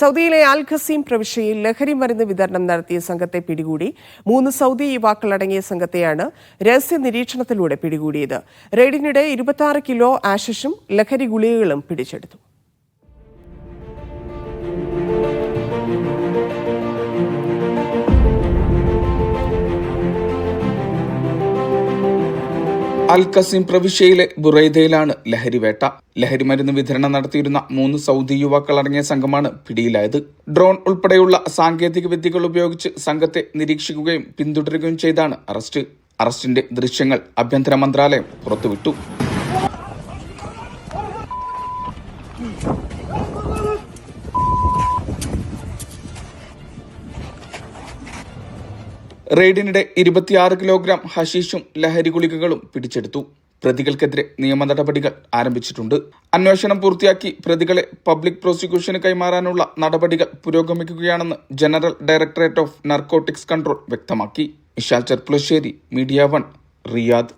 സൗദിയിലെ അൽ ഖസീം പ്രവിശ്യയിൽ ലഹരി മരുന്ന് വിതരണം നടത്തിയ സംഘത്തെ പിടികൂടി. 3 സൗദി യുവാക്കളടങ്ങിയ സംഘത്തെയാണ് രഹസ്യ നിരീക്ഷണത്തിലൂടെ പിടികൂടിയത്. റെയ്ഡിനിടെ 26 കിലോ ആഷിഷും ലഹരി ഗുളികകളും പിടിച്ചെടുത്തു. അൽ ഖസീം പ്രവിശ്യയിലെ ബുറൈദയിലാണ് ലഹരിവേട്ട. ലഹരിമരുന്ന് വിതരണം നടത്തിയിരുന്ന 3 സൗദി യുവാക്കളടങ്ങിയ സംഘമാണ് പിടിയിലായത്. ഡ്രോൺ ഉൾപ്പെടെയുള്ള സാങ്കേതിക വിദ്യകൾ ഉപയോഗിച്ച് സംഘത്തെ നിരീക്ഷിക്കുകയും പിന്തുടരുകയും ചെയ്താണ് അറസ്റ്റ്. അറസ്റ്റിന്റെ ദൃശ്യങ്ങൾ ആഭ്യന്തര മന്ത്രാലയം പുറത്തുവിട്ടു. റെയ്ഡിനിടെ 26 കിലോഗ്രാം ഹഷീഷും ലഹരി ഗുളികകളും പിടിച്ചെടുത്തു. പ്രതികൾക്കെതിരെ നിയമ നടപടികൾ ആരംഭിച്ചിട്ടുണ്ട്. അന്വേഷണം പൂർത്തിയാക്കി പ്രതികളെ പബ്ലിക് പ്രോസിക്യൂഷന് കൈമാറാനുള്ള നടപടികൾ പുരോഗമിക്കുകയാണെന്ന് general directorate of narcotics control വ്യക്തമാക്കി. Vishal Cherpulassery, media 1, Riyadh.